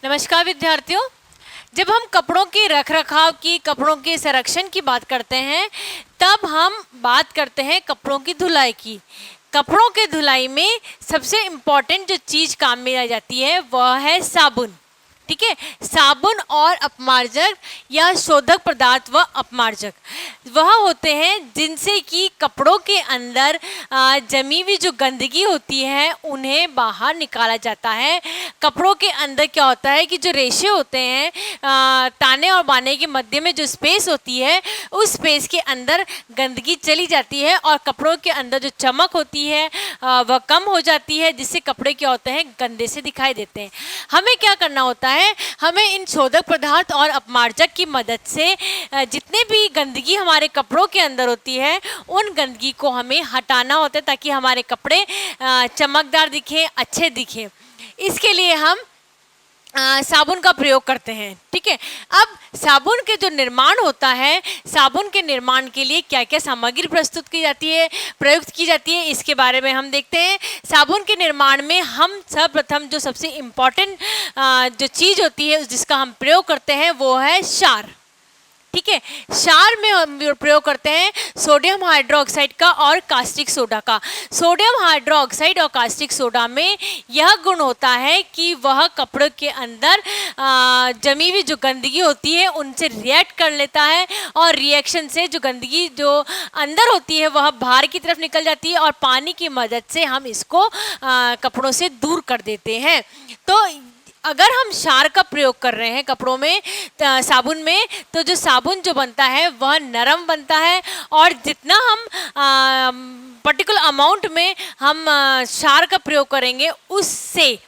नमस्कार विद्यार्थियों। जब हम कपड़ों के रखरखाव की, कपड़ों के संरक्षण की बात करते हैं, तब हम बात करते हैं कपड़ों की धुलाई की। कपड़ों के धुलाई में सबसे इम्पॉर्टेंट जो चीज़ काम में आ जाती है वह है साबुन। ठीक है, साबुन और अपमार्जक या शोधक पदार्थ व अपमार्जक वह होते हैं जिनसे कि कपड़ों के अंदर जमी हुई जो गंदगी होती है उन्हें बाहर निकाला जाता है। कपड़ों के अंदर क्या होता है कि जो रेशे होते हैं, ताने और बाने के मध्य में जो स्पेस होती है, उस स्पेस के अंदर गंदगी चली जाती है और कपड़ों के अंदर जो चमक होती है वह कम हो जाती है, जिससे कपड़े क्या होते हैं, गंदे से दिखाई देते हैं। हमें क्या करना होता है, हमें इन शोधक पदार्थ और अपमार्जक की मदद से जितने भी गंदगी हमारे कपड़ों के अंदर होती है उन गंदगी को हमें हटाना होता है, ताकि हमारे कपड़े चमकदार दिखें, अच्छे दिखें। इसके लिए हम साबुन का प्रयोग करते हैं। ठीक है, अब साबुन के जो निर्माण होता है, साबुन के निर्माण के लिए क्या क्या सामग्री प्रस्तुत की जाती है, प्रयुक्त की जाती है, इसके बारे में हम देखते हैं। साबुन के निर्माण में हम सर्वप्रथम जो सबसे इम्पॉर्टेंट जो चीज़ होती है जिसका हम प्रयोग करते हैं वो है क्षार। ठीक है, क्षार में हम प्रयोग करते हैं सोडियम हाइड्रोक्साइड का और कास्टिक सोडा का। सोडियम हाइड्रोक्साइड और कास्टिक सोडा में यह गुण होता है कि वह कपड़ों के अंदर जमी हुई जो गंदगी होती है उनसे रिएक्ट कर लेता है और रिएक्शन से जो गंदगी जो अंदर होती है वह बाहर की तरफ निकल जाती है और पानी की मदद से हम इसको कपड़ों से दूर कर देते हैं। तो अगर हम क्षार का प्रयोग कर रहे हैं कपड़ों में, साबुन में, तो जो साबुन जो बनता है वह नरम बनता है और जितना हम पर्टिकुलर अमाउंट में हम क्षार का प्रयोग करेंगे उससे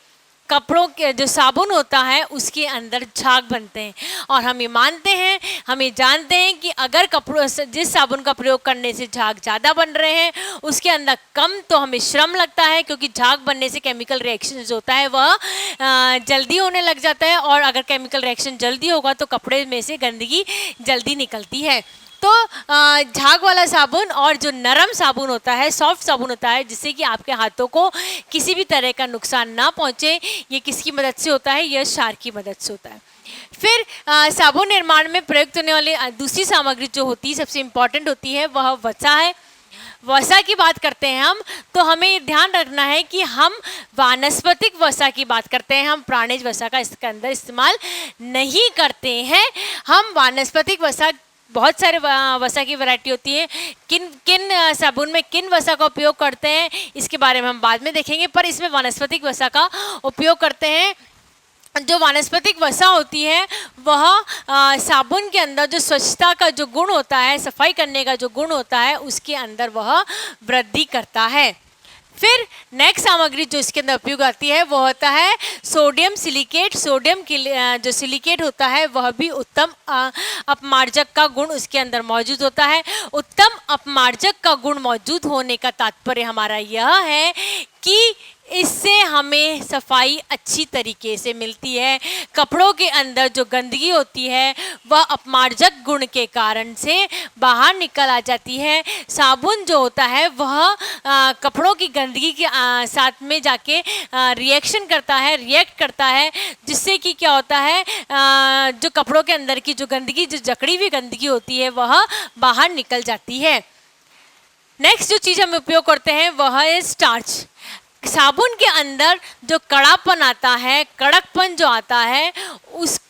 कपड़ों के जो साबुन होता है उसके अंदर झाग बनते हैं। और हम ये मानते हैं, हम ये जानते हैं कि अगर कपड़ों से जिस साबुन का प्रयोग करने से झाग ज़्यादा बन रहे हैं उसके अंदर कम तो हमें श्रम लगता है, क्योंकि झाग बनने से केमिकल रिएक्शन जो होता है वह जल्दी होने लग जाता है और अगर केमिकल रिएक्शन जल्दी होगा तो कपड़े में से गंदगी जल्दी निकलती है। तो झाग वाला साबुन और जो नरम साबुन होता है, सॉफ्ट साबुन होता है, जिससे कि आपके हाथों को किसी भी तरह का नुकसान ना पहुंचे, ये किसकी मदद से होता है, यह क्षार की मदद से होता है। फिर साबुन निर्माण में प्रयुक्त होने वाली दूसरी सामग्री जो होती है, सबसे इम्पॉर्टेंट होती है, वह वसा है। वसा की बात करते हैं हम, तो हमें ध्यान रखना है कि हम वानस्पतिक वसा की बात करते हैं, हम प्राणिज वसा का इसके अंदर इस्तेमाल नहीं करते हैं। हम वानस्पतिक वसा, बहुत सारे वसा की वैरायटी होती है, किन किन साबुन में किन वसा का उपयोग करते हैं इसके बारे में हम बाद में देखेंगे, पर इसमें वानस्पतिक वसा का उपयोग करते हैं। जो वानस्पतिक वसा होती है वह साबुन के अंदर जो स्वच्छता का जो गुण होता है, सफाई करने का जो गुण होता है, उसके अंदर वह वृद्धि करता है। फिर नेक्स्ट सामग्री जो इसके अंदर उपयोग आती है वो होता है सोडियम सिलिकेट। सोडियम की जो सिलिकेट होता है वह भी उत्तम अपमार्जक का गुण उसके अंदर मौजूद होता है। उत्तम अपमार्जक का गुण मौजूद होने का तात्पर्य हमारा यह है कि इससे हमें सफाई अच्छी तरीके से मिलती है। कपड़ों के अंदर जो गंदगी होती है वह अपमार्जक गुण के कारण से बाहर निकल आ जाती है। साबुन जो होता है वह कपड़ों की गंदगी के साथ में जाके रिएक्शन करता है, रिएक्ट करता है, जिससे कि क्या होता है, जो कपड़ों के अंदर की जो गंदगी, जो जकड़ी हुई गंदगी होती है वह बाहर निकल जाती है। नेक्स्ट जो चीज़ हम उपयोग करते हैं वह है स्टार्च। साबुन के अंदर जो कड़ापन आता है, कड़कपन जो आता है,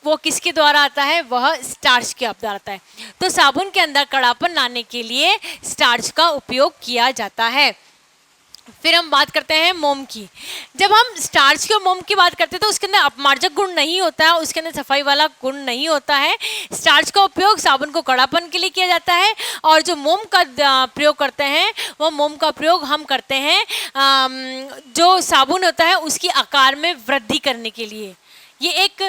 वो किसके द्वारा आता है, वह स्टार्च के द्वारा आता है। तो साबुन के अंदर कड़ापन लाने के लिए स्टार्च का उपयोग किया जाता है। फिर हम बात करते हैं मोम की। जब हम स्टार्च की और मोम की बात करते हैं तो उसके अंदर अपमार्जक गुण नहीं होता है, उसके अंदर सफाई वाला गुण नहीं होता है। स्टार्च का उपयोग साबुन को कड़ापन के लिए किया जाता है और जो मोम का प्रयोग करते हैं वो मोम का प्रयोग हम करते हैं जो साबुन होता है उसकी आकार में वृद्धि करने के लिए। ये एक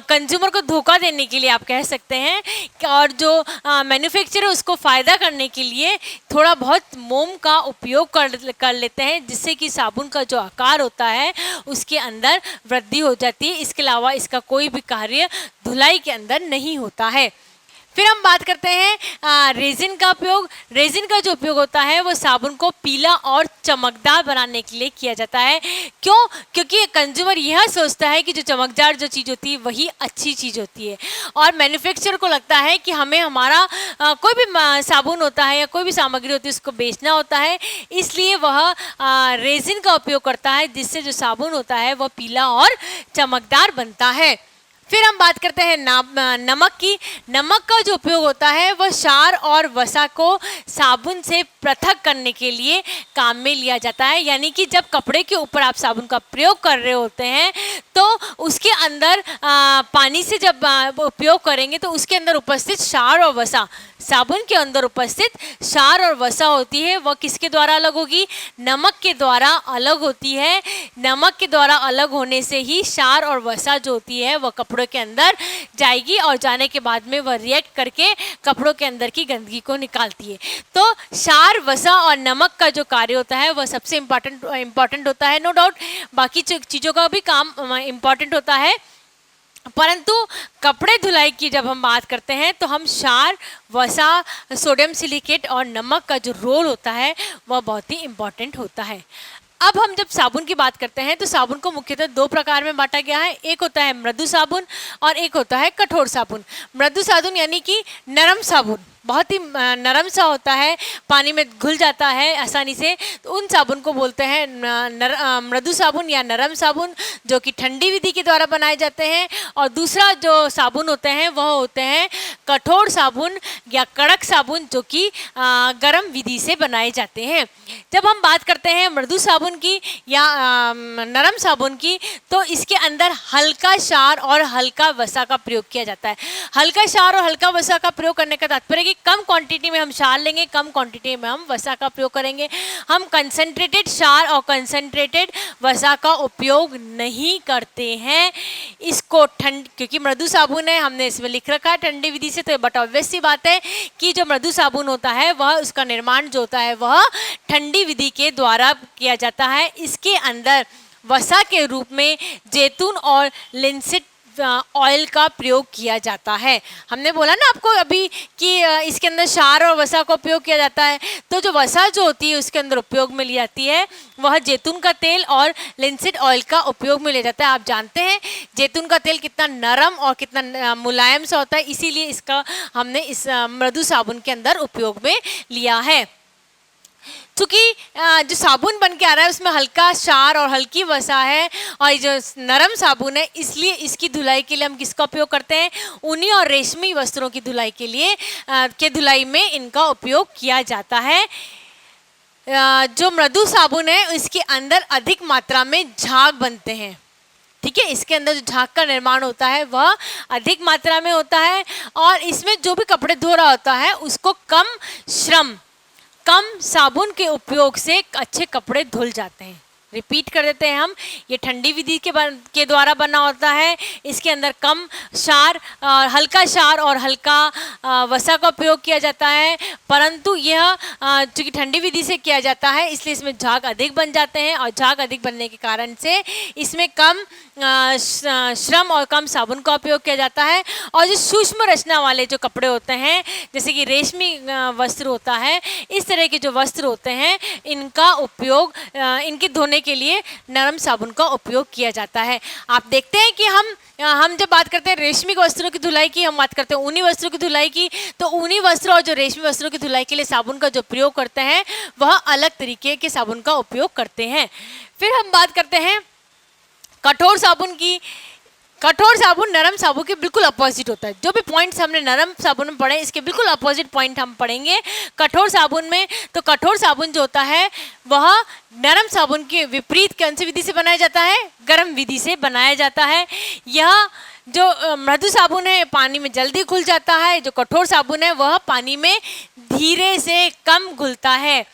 कंज्यूमर को धोखा देने के लिए आप कह सकते हैं, और जो मैन्युफैक्चरर उसको फ़ायदा करने के लिए थोड़ा बहुत मोम का उपयोग कर लेते हैं, जिससे कि साबुन का जो आकार होता है उसके अंदर वृद्धि हो जाती है। इसके अलावा इसका कोई भी कार्य धुलाई के अंदर नहीं होता है। फिर हम बात करते हैं रेजिन का उपयोग। रेजिन का जो उपयोग होता है वो साबुन को पीला और चमकदार बनाने के लिए किया जाता है। क्यों? क्योंकि कंज्यूमर यह सोचता है कि जो चमकदार जो चीज़ होती है वही अच्छी चीज़ होती है, और मैन्युफैक्चरर को लगता है कि हमें हमारा कोई भी साबुन होता है या कोई भी सामग्री होती है उसको बेचना होता है, इसलिए वह रेजिन का उपयोग करता है, जिससे जो साबुन होता है वह पीला और चमकदार बनता है। फिर हम बात करते हैं नमक की। नमक का जो उपयोग होता है वह क्षार और वसा को साबुन से पृथक करने के लिए काम में लिया जाता है। यानी कि जब कपड़े के ऊपर आप साबुन का प्रयोग कर रहे होते हैं तो उसके अंदर पानी से जब उपयोग करेंगे तो उसके अंदर उपस्थित क्षार और वसा, साबुन के अंदर उपस्थित क्षार और वसा होती है, वह किसके द्वारा अलग होगी? नमक के द्वारा अलग होती है। नमक के द्वारा अलग होने से ही क्षार और वसा जो होती है वह कपड़ों के अंदर जाएगी, और जाने के बाद में वह रिएक्ट करके कपड़ों के अंदर की गंदगी को निकालती है। तो क्षार, वसा और नमक का जो कार्य होता है वह सबसे इम्पॉर्टेंट होता है। नो डाउट बाकी चीज़ों का भी काम इम्पॉर्टेंट होता है, परंतु कपड़े धुलाई की जब हम बात करते हैं तो हम क्षार, वसा, सोडियम सिलिकेट और नमक का जो रोल होता है वह बहुत ही इम्पॉर्टेंट होता है। अब हम जब साबुन की बात करते हैं तो साबुन को मुख्यतः दो प्रकार में बांटा गया है। एक होता है मृदु साबुन और एक होता है कठोर साबुन। मृदु साबुन यानी कि नरम साबुन, बहुत ही नरम सा होता है, पानी में घुल जाता है आसानी से, तो उन साबुन को बोलते हैं मृदु साबुन या नरम साबुन, जो कि ठंडी विधि के द्वारा बनाए जाते हैं। और दूसरा जो साबुन होते हैं वह होते हैं कठोर साबुन या कड़क साबुन, जो कि गर्म विधि से बनाए जाते हैं। जब हम बात करते हैं मृदु साबुन की या नरम साबुन की, तो इसके अंदर हल्का क्षार और हल्का वसा का प्रयोग किया जाता है। हल्का क्षार और हल्का वसा का प्रयोग करने का तात्पर्य कम क्वांटिटी में हम क्षार लेंगे, कम क्वांटिटी में हम वसा का प्रयोग करेंगे। हम कंसंट्रेटेड क्षार और कंसंट्रेटेड वसा का उपयोग नहीं करते हैं। इसको क्योंकि मृदु साबुन है, हमने इसमें लिख रखा है ठंडी विधि से, तो बट ऑब्वियस सी बात है कि जो मृदु साबुन होता है वह उसका निर्माण जो होता है वह ठंडी विधि के द्वारा किया जाता है। इसके अंदर वसा के रूप में जैतून और लिनसीड ऑयल का प्रयोग किया जाता है। हमने बोला ना आपको अभी कि इसके अंदर क्षार और वसा का उपयोग किया जाता है, तो जो वसा जो होती है उसके अंदर उपयोग में ली जाती है वह जैतून का तेल और लिनसीड ऑयल का उपयोग में लिया जाता है। आप जानते हैं जैतून का तेल कितना नरम और कितना मुलायम सा होता है, इसीलिए इसका हमने इस मृदु साबुन के अंदर उपयोग में लिया है। चूँकि जो साबुन बन के आ रहा है उसमें हल्का क्षार और हल्की वसा है, और जो नरम साबुन है इसलिए इसकी धुलाई के लिए हम किसका उपयोग करते हैं? ऊनी और रेशमी वस्त्रों की धुलाई के लिए धुलाई में इनका उपयोग किया जाता है। जो मृदु साबुन है इसके अंदर अधिक मात्रा में झाग बनते हैं, ठीक है। इसके अंदर जो झाग का निर्माण होता है वह अधिक मात्रा में होता है, और इसमें जो भी कपड़े धो रहा होता है उसको कम श्रम, कम साबुन के उपयोग से अच्छे कपड़े धुल जाते हैं। रिपीट कर देते हैं हम, ये ठंडी विधि के द्वारा बना होता है। इसके अंदर कम क्षार, हल्का क्षार और हल्का वसा का उपयोग किया जाता है, परंतु यह चूँकि ठंडी विधि से किया जाता है इसलिए इसमें झाग अधिक बन जाते हैं, और झाग अधिक बनने के कारण से इसमें कम श्रम और कम साबुन का उपयोग किया जाता है। और जो सूक्ष्म रचना वाले जो कपड़े होते हैं, जैसे कि रेशमी वस्त्र होता है, इस तरह के जो वस्त्र होते हैं इनका उपयोग इनके धोने के लिए नरम साबुन का उपयोग किया जाता है। आप देखते हैं कि हम जब बात करते हैं रेशमी वस्त्रों की धुलाई की, हम बात करते हैं ऊनी वस्त्रों की धुलाई की, तो ऊनी वस्त्र और जो रेशमी वस्त्रों की धुलाई के लिए साबुन का जो प्रयोग करते हैं वह अलग तरीके के साबुन का उपयोग करते हैं। फिर हम बात करते हैं कठोर साबुन की। कठोर साबुन नरम साबुन के बिल्कुल अपोजिट होता है। जो भी पॉइंट्स हमने नरम साबुन में पढ़े इसके बिल्कुल अपोजिट पॉइंट हम पढ़ेंगे कठोर साबुन में। तो कठोर साबुन जो होता है वह नरम साबुन के विपरीत कौन सी विधि से बनाया जाता है? गर्म विधि से बनाया जाता है। यह जो मृदु साबुन है पानी में जल्दी घुल जाता है, जो कठोर साबुन है वह पानी में धीरे से कम घुलता है।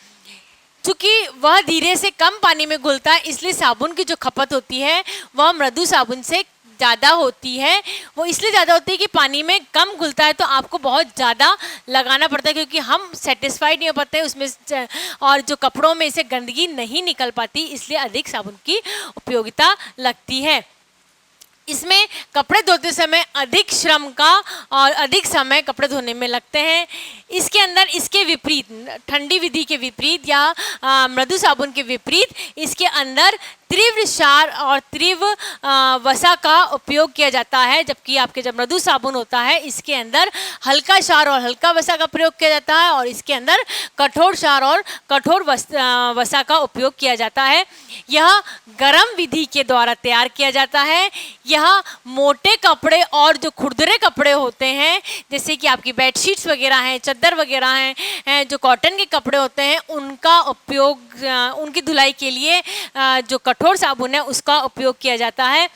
चूँकि वह धीरे से कम पानी में घुलता है इसलिए साबुन की जो खपत होती है वह मृदु साबुन से ज़्यादा होती है। वो इसलिए ज़्यादा होती है कि पानी में कम घुलता है तो आपको बहुत ज़्यादा लगाना पड़ता है, क्योंकि हम सेटिस्फाइड नहीं हो पाते उसमें, और जो कपड़ों में से गंदगी नहीं निकल पाती, इसलिए अधिक साबुन की उपयोगिता लगती है। इसमें कपड़े धोते समय अधिक श्रम का और अधिक समय कपड़े धोने में लगते हैं। इसके अंदर इसके विपरीत, ठंडी विधि के विपरीत या मृदु साबुन के विपरीत, इसके अंदर तीव्र क्षार और तीव्र वसा का उपयोग किया जाता है, जबकि आपके जब मृदु साबुन होता है इसके अंदर हल्का क्षार और हल्का वसा का प्रयोग किया जाता है और इसके अंदर कठोर क्षार और कठोर वसा का उपयोग किया जाता है। यह गर्म विधि के द्वारा तैयार किया जाता है। यह मोटे कपड़े और जो खुरदरे कपड़े होते हैं, जैसे कि आपकी बेडशीट्स वगैरह हैं, चादर वगैरह हैं, जो कॉटन के कपड़े होते हैं, उनका उपयोग, उनकी धुलाई के लिए जो कठोर साबुन है उसका उपयोग किया जाता है।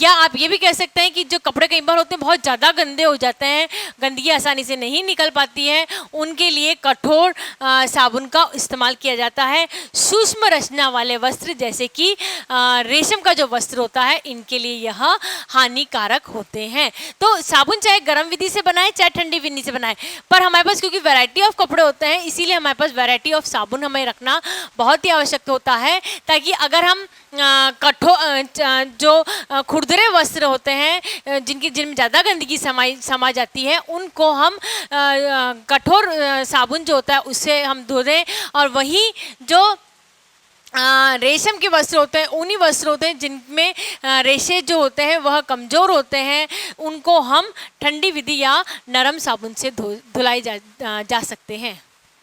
या आप ये भी कह सकते हैं कि जो कपड़े कई बार होते हैं बहुत ज़्यादा गंदे हो जाते हैं, गंदगी आसानी से नहीं निकल पाती है, उनके लिए कठोर साबुन का इस्तेमाल किया जाता है। सूक्ष्म रचना वाले वस्त्र जैसे कि रेशम का जो वस्त्र होता है, इनके लिए यह हानिकारक होते हैं। तो साबुन चाहे गर्म विधि से बनाए चाहे ठंडी विधि से बनाए, पर हमारे पास क्योंकि वैरायटी ऑफ कपड़े होते हैं, इसीलिए हमारे पास वैरायटी ऑफ साबुन हमें रखना बहुत ही आवश्यक होता है, ताकि अगर हम जो खुरदरे वस्त्र होते हैं जिनमें ज़्यादा गंदगी समा जाती है, उनको हम कठोर साबुन जो होता है उससे हम धो दें, और वहीं जो रेशम के वस्त्र होते हैं, ऊनी वस्त्र होते हैं जिनमें रेशे जो होते हैं वह कमज़ोर होते हैं, उनको हम ठंडी विधि या नरम साबुन से धुलाई जा सकते हैं।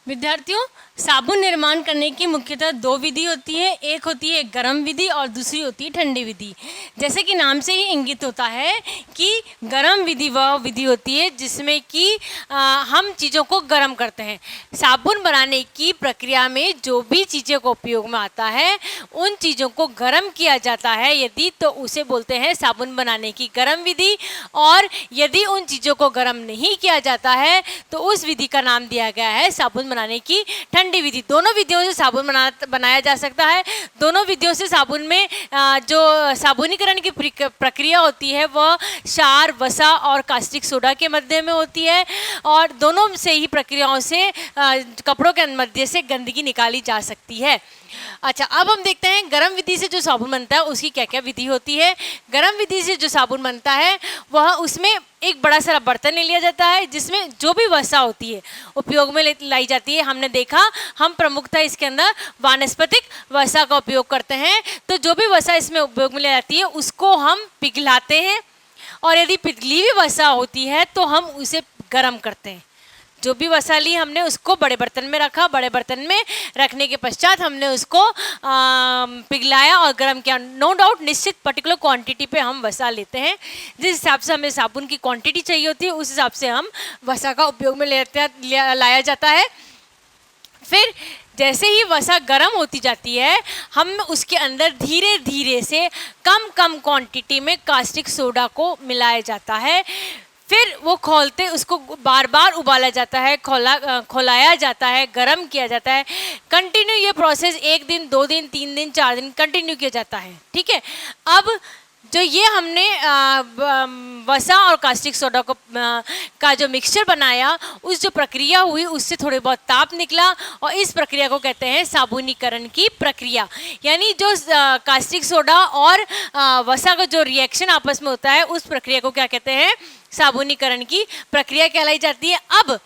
विद्यार्थियों, साबुन निर्माण करने की मुख्यतः दो विधि होती है। एक होती है गर्म विधि और दूसरी होती है ठंडी विधि। जैसे कि नाम से ही इंगित होता है कि गर्म विधि वह विधि होती है जिसमें कि हम चीज़ों को गर्म करते हैं। साबुन बनाने की प्रक्रिया में जो भी चीज़ों को उपयोग में आता है उन चीज़ों को गर्म किया जाता है यदि, तो उसे बोलते हैं साबुन बनाने की गर्म विधि। और यदि उन चीज़ों को गर्म नहीं किया जाता है तो उस विधि का नाम दिया गया है साबुन बनाने की ठंडी विधि। दोनों विधियों से साबुन बनाया जा सकता है। दोनों विधियों से साबुन में जो साबुनीकरण की प्रक्रिया होती है वह क्षार, वसा और कास्टिक सोडा के मध्य में होती है, और दोनों से ही प्रक्रियाओं से कपड़ों के मध्य से गंदगी निकाली जा सकती है। अच्छा, अब हम देखते हैं गर्म विधि से जो साबुन बनता है उसकी क्या क्या विधि होती है। गर्म विधि से जो साबुन बनता है वह, उसमें एक बड़ा सारा बर्तन ले लिया जाता है जिसमें जो भी वसा होती है उपयोग में लाई जाती है। हमने देखा, हम प्रमुखतः इसके अंदर वानस्पतिक वसा का उपयोग करते हैं। तो जो भी वसा इसमें उपयोग में लाई जाती है उसको हम पिघलाते हैं, और यदि पिघली हुई वसा होती है तो हम उसे गर्म करते हैं। जो भी वसा ली हमने उसको बड़े बर्तन में रखा, बड़े बर्तन में रखने के पश्चात हमने उसको पिघलाया और गर्म किया। नो डाउट निश्चित पर्टिकुलर क्वांटिटी पे हम वसा लेते हैं। जिस हिसाब से हमें साबुन की क्वांटिटी चाहिए होती है उस हिसाब से हम वसा का उपयोग में लाया जाता है। फिर जैसे ही वसा गर्म होती जाती है, हम उसके अंदर धीरे धीरे से कम कम क्वांटिटी में कास्टिक सोडा को मिलाया जाता है। फिर वो खोलते उसको बार बार उबाला जाता है, खोलाया जाता है, गरम किया जाता है। कंटिन्यू ये प्रोसेस 1 दिन, 2 दिन, 3 दिन, 4 दिन कंटिन्यू किया जाता है। ठीक है, अब जो ये हमने वसा और कास्टिक सोडा का जो मिक्सचर बनाया, उस जो प्रक्रिया हुई उससे थोड़े बहुत ताप निकला, और इस प्रक्रिया को कहते हैं साबुनीकरण की प्रक्रिया। यानी जो कास्टिक सोडा और वसा का जो रिएक्शन आपस में होता है उस प्रक्रिया को क्या कहते हैं, साबुनीकरण की प्रक्रिया कहलाई जाती है। अब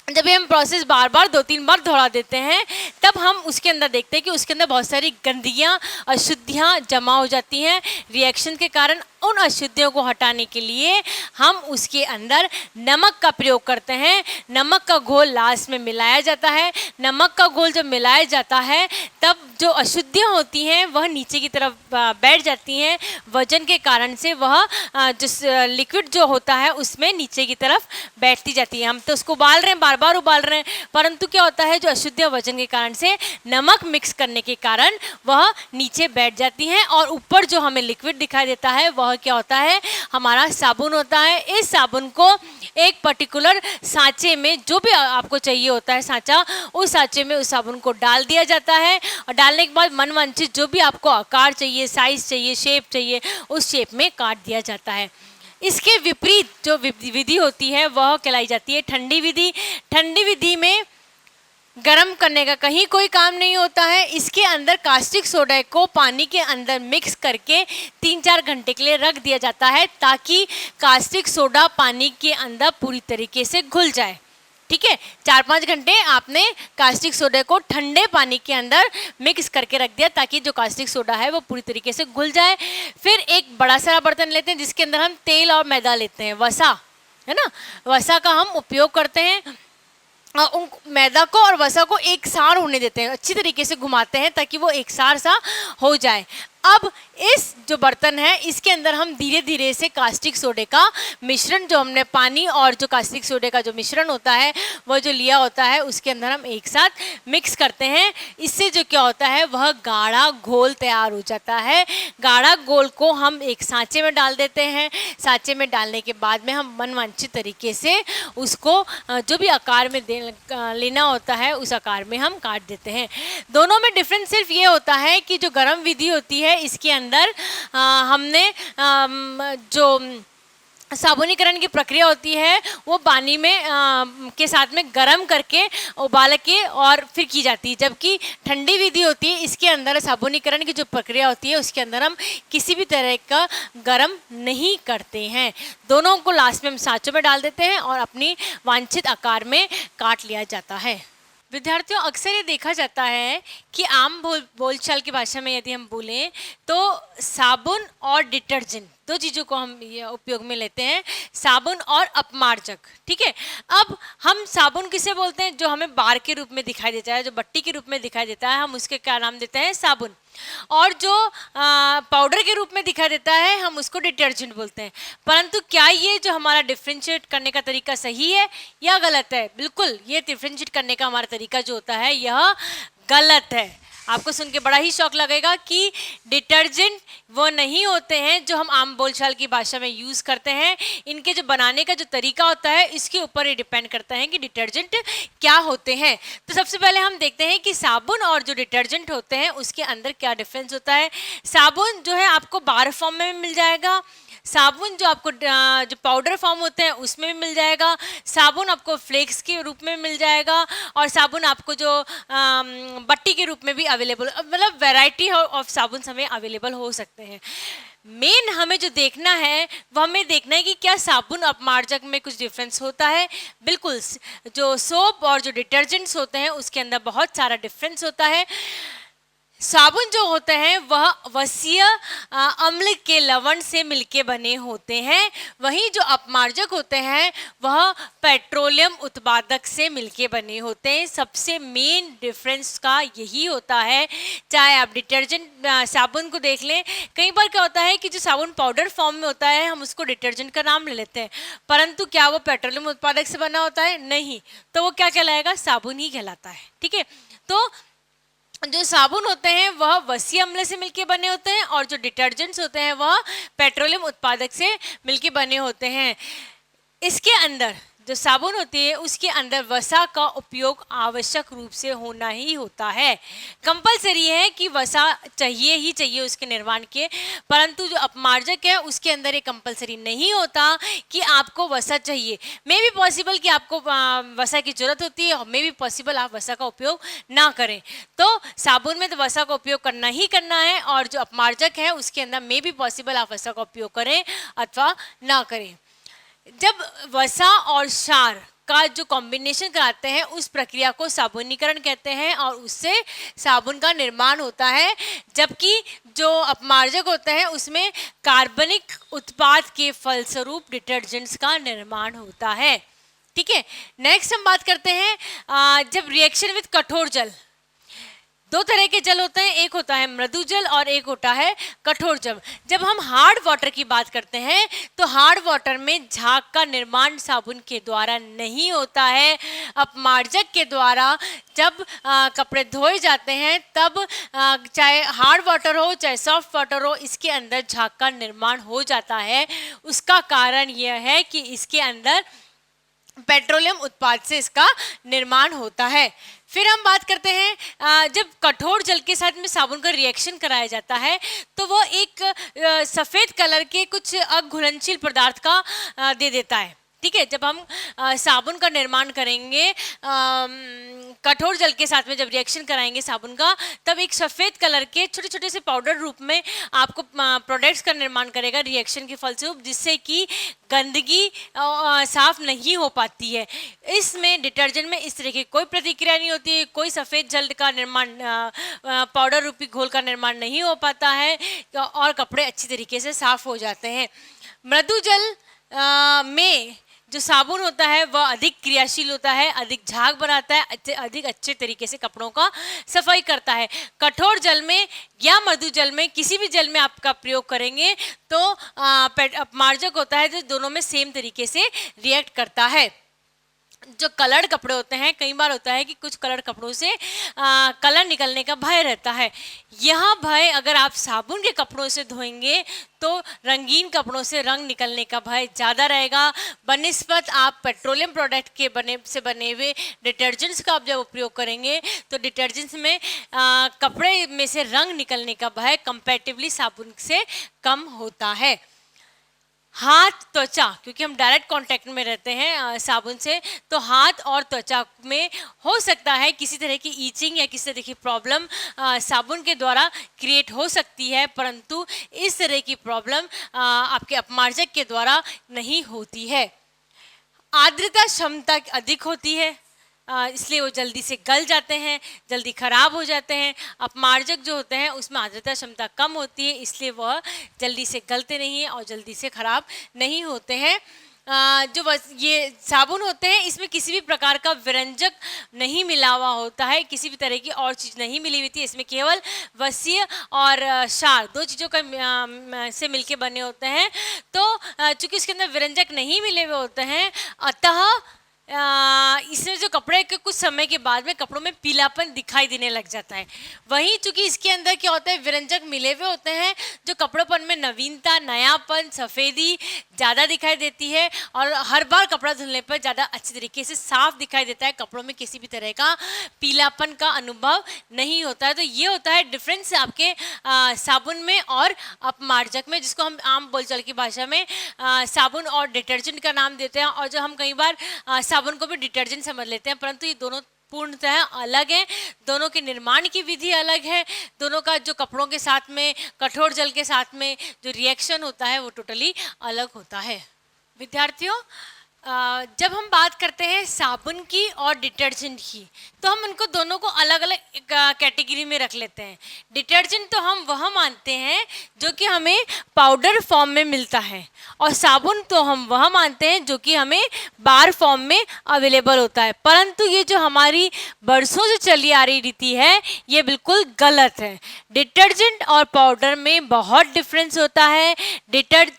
जब हम प्रोसेस बार बार 2-3 बार दोहरा देते हैं, तब हम उसके अंदर देखते हैं कि उसके अंदर बहुत सारी गंदगियाँ, अशुद्धियाँ जमा हो जाती हैं रिएक्शन के कारण। उन अशुद्धियों को हटाने के लिए हम उसके अंदर नमक का प्रयोग करते हैं। नमक का घोल लास्ट में मिलाया जाता है। नमक का घोल जब मिलाया जाता है तब जो अशुद्धियाँ होती हैं वह नीचे की तरफ बैठ जाती हैं। वजन के कारण से वह जो लिक्विड जो होता है उसमें नीचे की तरफ बैठती जाती है। हम तो उसको उबाल रहे हैं, बार बार उबाल रहे हैं, परंतु क्या होता है, जो अशुद्धियाँ वजन के कारण से नमक मिक्स करने के कारण वह नीचे बैठ जाती हैं, और ऊपर जो हमें लिक्विड दिखाई देता है वह क्या होता है, हमारा साबुन होता है। इस साबुन को एक पर्टिकुलर सांचे में, जो भी आपको चाहिए होता है सांचा, उस सांचे में उस साबुन को डाल दिया जाता है, और डालने के बाद मनवांछित जो भी आपको आकार चाहिए, साइज चाहिए, शेप चाहिए, उस शेप में काट दिया जाता है। इसके विपरीत जो विधि होती है वह कहलाई जाती है ठंडी विधि। ठंडी विधि में गरम करने का कहीं कोई काम नहीं होता है। इसके अंदर कास्टिक सोडा को पानी के अंदर मिक्स करके 3-4 घंटे के लिए रख दिया जाता है ताकि कास्टिक सोडा पानी के अंदर पूरी तरीके से घुल जाए। ठीक है, 4-5 घंटे आपने कास्टिक सोडा को ठंडे पानी के अंदर मिक्स करके रख दिया ताकि जो कास्टिक सोडा है वो पूरी तरीके से घुल जाए। फिर एक बड़ा सारा बर्तन लेते हैं जिसके अंदर हम तेल और मैदा लेते हैं, वसा है ना, वसा का हम उपयोग करते हैं। उन मैदा को और वसा को एक सार होने देते हैं, अच्छी तरीके से घुमाते हैं ताकि वो एक सार सा हो जाए। अब इस जो बर्तन है इसके अंदर हम धीरे धीरे से कास्टिक सोडे का मिश्रण, जो हमने पानी और जो कास्टिक सोडे का जो मिश्रण होता है वो जो लिया होता है उसके अंदर हम एक साथ मिक्स करते हैं। इससे जो क्या होता है वह गाढ़ा घोल तैयार हो जाता है। गाढ़ा घोल को हम एक सांचे में डाल देते हैं। सांचे में डालने के बाद में हम मनवांछित तरीके से उसको जो भी आकार में लेना होता है उस आकार में हम काट देते हैं। दोनों में डिफरेंस सिर्फ ये होता है कि जो गर्म विधि होती है इसके अंदर हमने जो साबुनीकरण की प्रक्रिया होती है वो पानी में के साथ में गरम करके उबाल के और फिर की जाती है, जबकि ठंडी विधि होती है इसके अंदर साबुनीकरण की जो प्रक्रिया होती है उसके अंदर हम किसी भी तरह का गरम नहीं करते हैं। दोनों को लास्ट में हम सांचों में डाल देते हैं और अपनी वांछित आकार में काट लिया जाता है। विद्यार्थियों, अक्सर ये देखा जाता है कि आम बोलचाल की भाषा में यदि हम बोलें तो साबुन और डिटर्जेंट दो चीज़ों को हम ये उपयोग में लेते हैं, साबुन और अपमार्जक। ठीक है, अब हम साबुन किसे बोलते हैं? जो हमें बार के रूप में दिखाई देता है, जो बट्टी के रूप में दिखाई देता है, हम उसके क्या नाम देते हैं? साबुन। और जो पाउडर के रूप में दिखाई देता है हम उसको डिटर्जेंट बोलते हैं। परंतु क्या ये जो हमारा डिफ्रेंशिएट करने का तरीका सही है या गलत है? बिल्कुल, ये डिफ्रेंशिएट करने का हमारा तरीका जो होता है यह गलत है। आपको सुन के बड़ा ही शौक लगेगा कि डिटर्जेंट वो नहीं होते हैं जो हम आम बोलचाल की भाषा में यूज़ करते हैं। इनके जो बनाने का जो तरीका होता है इसके ऊपर ये डिपेंड करता है कि डिटर्जेंट क्या होते हैं। तो सबसे पहले हम देखते हैं कि साबुन और जो डिटर्जेंट होते हैं उसके अंदर क्या डिफरेंस होता है। साबुन जो है आपको बार फॉर्म में मिल जाएगा, साबुन जो आपको जो पाउडर फॉर्म होते हैं उसमें भी मिल जाएगा, साबुन आपको फ्लेक्स के रूप में मिल जाएगा और साबुन आपको जो बट्टी के रूप में भी अवेलेबल, मतलब वैरायटी ऑफ साबुन हमें अवेलेबल हो सकते हैं। मेन हमें जो देखना है वो हमें देखना है कि क्या साबुन अपमार्जक में कुछ डिफरेंस होता है। बिल्कुल, जो सोप और जो डिटर्जेंट्स होते हैं उसके अंदर बहुत सारा डिफरेंस होता है। साबुन जो होते हैं वह वसीय अम्ल के लवण से मिलके बने होते हैं, वहीं जो अपमार्जक होते हैं वह पेट्रोलियम उत्पादक से मिलके बने होते हैं। सबसे मेन डिफरेंस का यही होता है। चाहे आप डिटर्जेंट साबुन को देख लें, कई बार क्या होता है कि जो साबुन पाउडर फॉर्म में होता है हम उसको डिटर्जेंट का नाम ले लेते हैं, परंतु क्या वो पेट्रोलियम उत्पादक से बना होता है? नहीं, तो वो क्या कहलाएगा? साबुन ही कहलाता है। ठीक है, तो जो साबुन होते हैं वह वसीय अम्ल से मिलके बने होते हैं और जो डिटर्जेंट्स होते हैं वह पेट्रोलियम उत्पादक से मिलके बने होते हैं। इसके अंदर जो साबुन होती है उसके अंदर वसा का उपयोग आवश्यक रूप से होना ही होता है। कंपलसरी है कि वसा चाहिए ही चाहिए उसके निर्माण के, परंतु जो अपमार्जक है उसके अंदर ये कंपलसरी नहीं होता कि आपको वसा चाहिए। मे भी पॉसिबल कि आपको वसा की जरूरत होती है और मे भी पॉसिबल आप वसा का उपयोग ना करें। तो साबुन में तो वसा का उपयोग करना ही करना है और जो अपमार्जक है उसके अंदर मे भी पॉसिबल आप वसा का उपयोग करें अथवा ना करें। जब वसा और क्षार का जो कॉम्बिनेशन कराते हैं उस प्रक्रिया को साबुनीकरण कहते हैं और उससे साबुन का निर्माण होता है, जबकि जो अपमार्जक होते हैं उसमें कार्बनिक उत्पाद के फलस्वरूप डिटर्जेंट्स का निर्माण होता है। ठीक है, नेक्स्ट हम बात करते हैं जब रिएक्शन विद कठोर जल। दो तरह के जल होते हैं, एक होता है मृदु जल और एक होता है कठोर जल। जब हम हार्ड वाटर की बात करते हैं तो हार्ड वाटर में झाग का निर्माण साबुन के द्वारा नहीं होता है, अपमार्जक के द्वारा। जब कपड़े धोए जाते हैं तब चाहे हार्ड वाटर हो चाहे सॉफ्ट वाटर हो, इसके अंदर झाग का निर्माण हो जाता है। उसका कारण यह है कि इसके अंदर पेट्रोलियम उत्पाद से इसका निर्माण होता है। फिर हम बात करते हैं जब कठोर जल के साथ में साबुन का रिएक्शन कराया जाता है तो वो एक सफ़ेद कलर के कुछ अघुलनशील पदार्थ का दे देता है। ठीक है, जब हम साबुन का निर्माण करेंगे कठोर जल के साथ में जब रिएक्शन कराएंगे साबुन का, तब एक सफ़ेद कलर के छोटे छोटे से पाउडर रूप में आपको प्रोडक्ट्स का निर्माण करेगा रिएक्शन के फलस्वरूप, जिससे कि गंदगी साफ नहीं हो पाती है। इसमें डिटर्जेंट में इस तरह की कोई प्रतिक्रिया नहीं होती है, कोई सफ़ेद जल का निर्माण पाउडर रूपी घोल का निर्माण नहीं हो पाता है और कपड़े अच्छी तरीके से साफ हो जाते हैं। मृदु जल में जो साबुन होता है वह अधिक क्रियाशील होता है, अधिक झाग बनाता है, अधिक अच्छे तरीके से कपड़ों का सफाई करता है। कठोर जल में या मृदु जल में, किसी भी जल में आपका प्रयोग करेंगे तो अपमार्जक होता है जो दोनों में सेम तरीके से रिएक्ट करता है। जो कलर्ड कपड़े होते हैं, कई बार होता है कि कुछ कलर्ड कपड़ों से कलर निकलने का भय रहता है। यह भय अगर आप साबुन के कपड़ों से धोएंगे तो रंगीन कपड़ों से रंग निकलने का भय ज़्यादा रहेगा बनिस्बत आप पेट्रोलियम प्रोडक्ट के बने हुए डिटर्जेंट्स का आप जब उपयोग करेंगे तो डिटर्जेंट्स में कपड़े में से रंग निकलने का भय कंपैरेटिवली साबुन से कम होता है। हाथ, त्वचा, क्योंकि हम डायरेक्ट कांटेक्ट में रहते हैं साबुन से, तो हाथ और त्वचा में हो सकता है किसी तरह की ईचिंग या किसी तरह की प्रॉब्लम साबुन के द्वारा क्रिएट हो सकती है, परंतु इस तरह की प्रॉब्लम आपके अपमार्जक के द्वारा नहीं होती है। आर्द्रता क्षमता अधिक होती है, इसलिए वो जल्दी से गल जाते हैं, जल्दी खराब हो जाते हैं। अपमार्जक जो होते हैं उसमें आर्द्रता क्षमता कम होती है, इसलिए वह जल्दी से गलते नहीं हैं और जल्दी से खराब नहीं होते हैं। जो ये साबुन होते हैं इसमें किसी भी प्रकार का विरंजक नहीं मिला हुआ होता है, किसी भी तरह की और चीज़ नहीं मिली हुई थी। इसमें केवल वसीय और क्षार, दो चीज़ों का से मिलके बने होते हैं। तो चूंकि इसके अंदर विरंजक नहीं मिले हुए होते हैं, अतः इसमें जो कपड़े के कुछ समय के बाद में कपड़ों में पीलापन दिखाई देने लग जाता है। वहीं चूंकि इसके अंदर क्या होता है, विरंजक मिले हुए होते हैं, जो कपड़ोपन में नवीनता, नयापन, सफ़ेदी ज़्यादा दिखाई देती है और हर बार कपड़ा धुलने पर ज़्यादा अच्छी तरीके से साफ दिखाई देता है। कपड़ों में किसी भी तरह का पीलापन का अनुभव नहीं होता है। तो ये होता है डिफरेंस आपके साबुन में और अपमार्जक में, जिसको हम आम बोलचाल की भाषा में साबुन और डिटर्जेंट का नाम देते हैं। और जो हम कई बार साबुन को भी डिटर्जेंट समझ लेते हैं, परंतु ये दोनों पूर्णतः अलग हैं। दोनों के निर्माण की विधि अलग है, दोनों का जो कपड़ों के साथ में, कठोर जल के साथ में जो रिएक्शन होता है वो टोटली अलग होता है। विद्यार्थियों, जब हम बात करते हैं साबुन की और डिटर्जेंट की, तो हम उनको दोनों को अलग अलग कैटेगरी में रख लेते हैं। डिटर्जेंट तो हम वह मानते हैं जो कि हमें पाउडर फॉर्म में मिलता है, और साबुन तो हम वह मानते हैं जो कि हमें बार फॉर्म में अवेलेबल होता है। परंतु ये जो हमारी बरसों से चली आ रही रीति है, ये बिल्कुल गलत है। डिटर्जेंट और पाउडर में बहुत डिफरेंस होता है।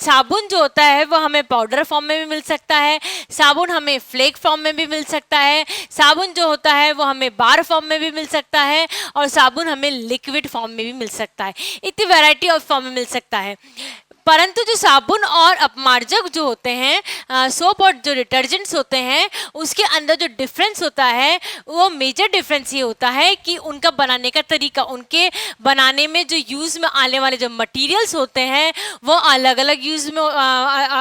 साबुन जो होता है वो हमें पाउडर फॉर्म में भी मिल सकता है, साबुन हमें फ्लेक फॉर्म में भी मिल सकता है, साबुन जो होता है वो हमें बार फॉर्म में भी मिल सकता है, और साबुन हमें लिक्विड फॉर्म में भी मिल सकता है। इतनी वैरायटी ऑफ फॉर्म में मिल सकता है। परंतु जो साबुन और अपमार्जक जो होते हैं, सोप और जो डिटर्जेंट्स होते हैं, उसके अंदर जो डिफरेंस होता है वो मेजर डिफरेंस ये होता है कि उनका बनाने का तरीका, उनके बनाने में जो यूज़ में आने वाले जो मटेरियल्स होते हैं वो अलग अलग यूज़ में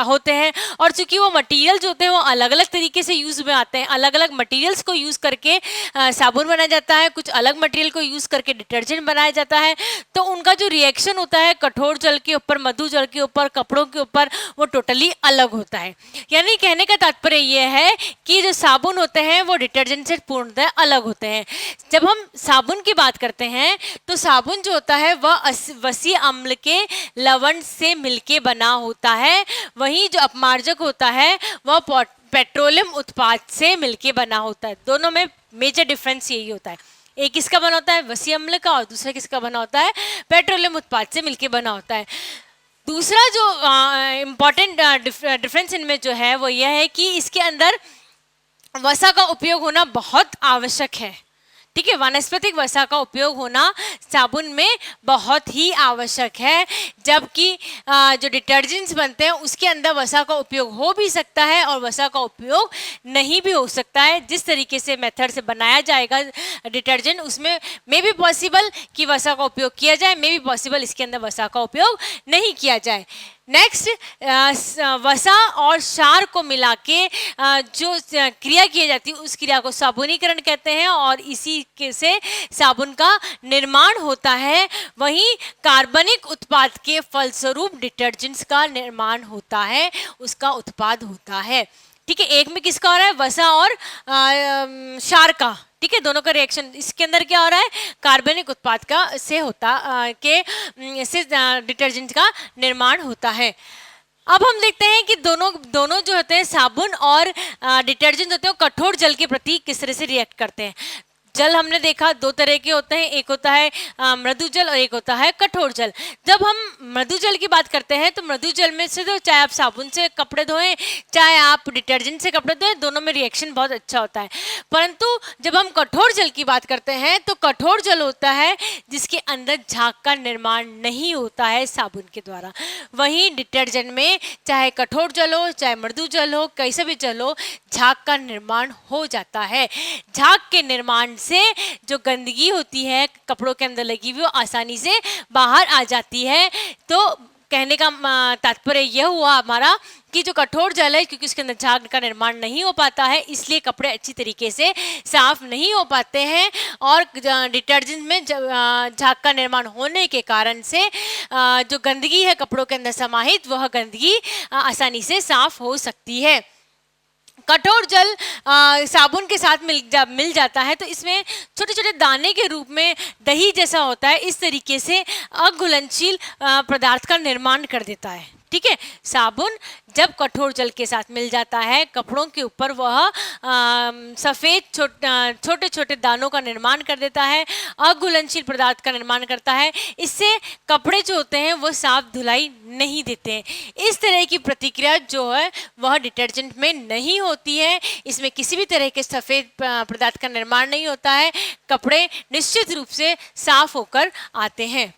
होते हैं। और चूँकि वो मटेरियल जो होते हैं वो अलग अलग तरीके से यूज़ में आते हैं, अलग अलग मटेरियल्स को यूज़ करके साबुन बनाया जाता है, कुछ अलग मटेरियल को यूज़ करके डिटर्जेंट बनाया जाता है। तो उनका जो रिएक्शन होता है कठोर जल के ऊपर, मधु जल के ऊपर, कपड़ों के ऊपर, वो टोटली अलग होता है। यानी कहने का तात्पर्य ये है कि जो साबुन होते हैं वो डिटर्जेंट से पूर्णतः अलग होते हैं। जब हम साबुन की बात करते हैं तो साबुन जो होता है वह वसीय अम्ल के लवण से मिलके बना होता है, वहीं जो अपमार्जक होता है वह पेट्रोलियम उत्पाद से मिलके बना होता है। दोनों में मेजर डिफरेंस यही होता है, एक किसका बना होता है वसीय अम्ल का, और दूसरा किसका बना होता है पेट्रोलियम उत्पाद से मिलके बना होता है। दूसरा जो इम्पॉर्टेंट डिफरेंस इनमें जो है वो यह है कि इसके अंदर वसा का उपयोग होना बहुत आवश्यक है। ठीक है, वानस्पतिक वसा का उपयोग होना साबुन में बहुत ही आवश्यक है, जबकि जो डिटर्जेंट्स बनते हैं उसके अंदर वसा का उपयोग हो भी सकता है और वसा का उपयोग नहीं भी हो सकता है। जिस तरीके से मेथड से बनाया जाएगा डिटर्जेंट, उसमें मे भी पॉसिबल कि वसा का उपयोग किया जाए, मे भी पॉसिबल इसके अंदर वसा का उपयोग नहीं किया जाए। नेक्स्ट वसा और क्षार को मिला के जो क्रिया की जाती है उस क्रिया को साबुनीकरण कहते हैं और इसी से साबुन का निर्माण होता है। वहीं कार्बनिक उत्पाद के फलस्वरूप डिटर्जेंट्स का निर्माण होता है, उसका उत्पाद होता है। ठीक है, एक में किसका हो रहा है, वसा और क्षार का। ठीक है, दोनों का रिएक्शन, इसके अंदर क्या हो रहा है, कार्बनिक उत्पाद का से होता से डिटर्जेंट का निर्माण होता है। अब हम देखते हैं कि दोनों जो होते हैं साबुन और डिटर्जेंट होते हैं वो कठोर जल के प्रति किस तरह से रिएक्ट करते हैं। जल हमने देखा दो तरह के होते हैं, एक होता है मृदु जल और एक होता है कठोर जल। जब हम मृदु जल की बात करते हैं तो मृदु जल में से तो चाहे आप साबुन से कपड़े धोएं चाहे आप डिटर्जेंट से कपड़े धोएं, दोनों में रिएक्शन बहुत अच्छा होता है। परंतु जब हम कठोर जल की बात करते हैं तो कठोर जल होता है जिसके अंदर झाग का निर्माण नहीं होता है साबुन के द्वारा। वहीं डिटर्जेंट में चाहे कठोर जल हो चाहे मृदु जल हो, कैसे भी जल हो, झाग का निर्माण हो जाता है। झाग के निर्माण से जो गंदगी होती है कपड़ों के अंदर लगी हुई वो आसानी से बाहर आ जाती है। तो कहने का तात्पर्य यह हुआ हमारा कि जो कठोर जल है, क्योंकि उसके अंदर झाग का निर्माण नहीं हो पाता है इसलिए कपड़े अच्छी तरीके से साफ नहीं हो पाते हैं, और डिटर्जेंट में झाग का निर्माण होने के कारण से जो गंदगी है कपड़ों के अंदर समाहित वह गंदगी आसानी से साफ हो सकती है। कठोर जल साबुन के साथ मिल जाता है तो इसमें छोटे छोटे दाने के रूप में दही जैसा होता है, इस तरीके से अघुलनशील पदार्थ का निर्माण कर देता है। ठीक है, साबुन जब कठोर जल के साथ मिल जाता है कपड़ों के ऊपर वह सफ़ेद छोटे छोटे दानों का निर्माण कर देता है, अघुलनशील पदार्थ का निर्माण करता है। इससे कपड़े जो होते हैं वो साफ धुलाई नहीं देते हैं। इस तरह की प्रतिक्रिया जो है वह डिटर्जेंट में नहीं होती है, इसमें किसी भी तरह के सफ़ेद पदार्थ का निर्माण नहीं होता है, कपड़े निश्चित रूप से साफ होकर आते हैं।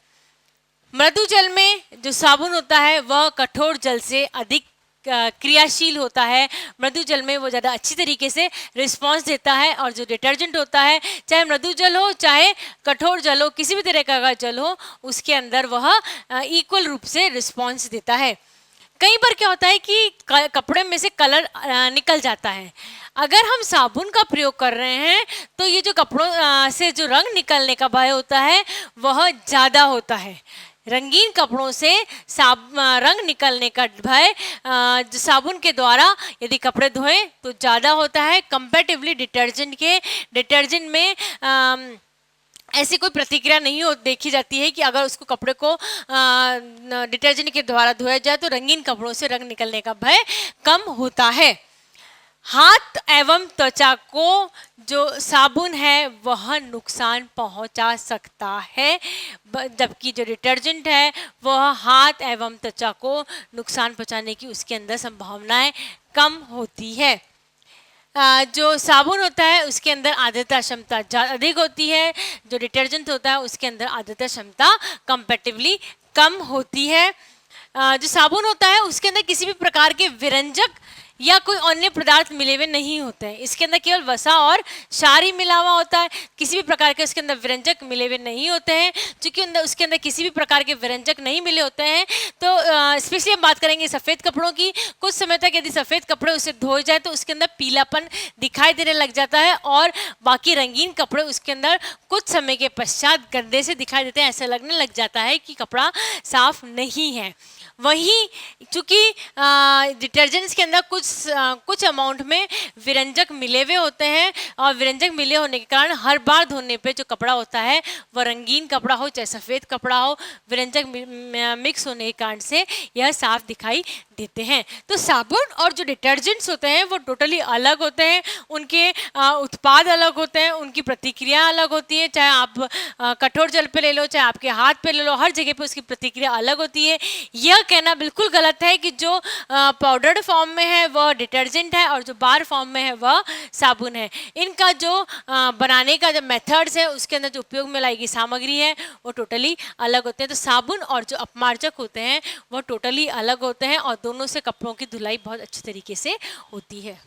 मृदु जल में जो साबुन होता है वह कठोर जल से अधिक क्रियाशील होता है। मृदु जल में वो ज़्यादा अच्छी तरीके से रिस्पांस देता है, और जो डिटर्जेंट होता है चाहे मृदु जल हो चाहे कठोर जल हो, किसी भी तरह का जल हो, उसके अंदर वह इक्वल रूप से रिस्पांस देता है। कई बार क्या होता है कि कपड़े में से कलर निकल जाता है। अगर हम साबुन का प्रयोग कर रहे हैं तो ये जो कपड़ों से जो रंग निकलने का भय होता है वह ज़्यादा होता है। रंगीन कपड़ों से रंग निकलने का भय साबुन के द्वारा यदि कपड़े धोएं तो ज़्यादा होता है कंपैरेटिवली डिटर्जेंट के। डिटर्जेंट में ऐसी कोई प्रतिक्रिया नहीं देखी जाती है कि अगर उसको कपड़े को डिटर्जेंट के द्वारा धोया जाए तो रंगीन कपड़ों से रंग निकलने का भय कम होता है। हाथ एवं त्वचा को जो साबुन है वह नुकसान पहुंचा सकता है, जबकि जो डिटर्जेंट है वह हाथ एवं त्वचा को नुकसान पहुंचाने की उसके अंदर संभावनाएं कम होती है। जो साबुन होता है उसके अंदर आर्द्रता क्षमता अधिक होती है, जो डिटर्जेंट होता है उसके अंदर आर्द्रता क्षमता कंपैरेटिवली कम होती है। जो साबुन होता है उसके अंदर किसी भी प्रकार के विरंजक या कोई अन्य पदार्थ मिले हुए नहीं होते हैं, इसके अंदर केवल वसा और क्षार ही मिला हुआ होता है, किसी भी प्रकार के उसके अंदर विरंजक मिले हुए नहीं होते हैं। चूँकि उसके अंदर किसी भी प्रकार के विरंजक नहीं मिले होते हैं तो स्पेशली हम बात करेंगे सफ़ेद कपड़ों की। कुछ समय तक यदि सफ़ेद कपड़े उसे धोए जाए तो उसके अंदर पीलापन दिखाई देने लग जाता है, और बाकी रंगीन कपड़े उसके अंदर कुछ समय के पश्चात गंदे से दिखाई देते हैं, ऐसा लगने लग जाता है कि कपड़ा साफ नहीं है। वहीं चूँकि डिटर्जेंट्स के अंदर कुछ अमाउंट में विरंजक मिले हुए होते हैं, और विरंजक मिले होने के कारण हर बार धोने पे जो कपड़ा होता है वह रंगीन कपड़ा हो चाहे सफ़ेद कपड़ा हो, विरंजक मिक्स होने के कारण से यह साफ दिखाई देते हैं। तो साबुन और जो डिटर्जेंट्स होते हैं वो टोटली अलग होते हैं, उनके उत्पाद अलग होते हैं, उनकी प्रतिक्रिया अलग होती है। चाहे आप कठोर जल पे ले लो चाहे आपके हाथ पे ले लो, हर जगह पे उसकी प्रतिक्रिया अलग होती है। यह कहना बिल्कुल गलत है कि जो पाउडर्ड फॉर्म में है वह डिटर्जेंट है और जो बार फॉर्म में है वह साबुन है। इनका जो बनाने का जो मेथड्स है उसके अंदर जो उपयोग में लाई गई सामग्री है वो टोटली अलग होते हैं। तो साबुन और जो अपमार्जक होते हैं वह टोटली अलग होते हैं, और दोनों से कपड़ों की धुलाई बहुत अच्छी तरीके से होती है।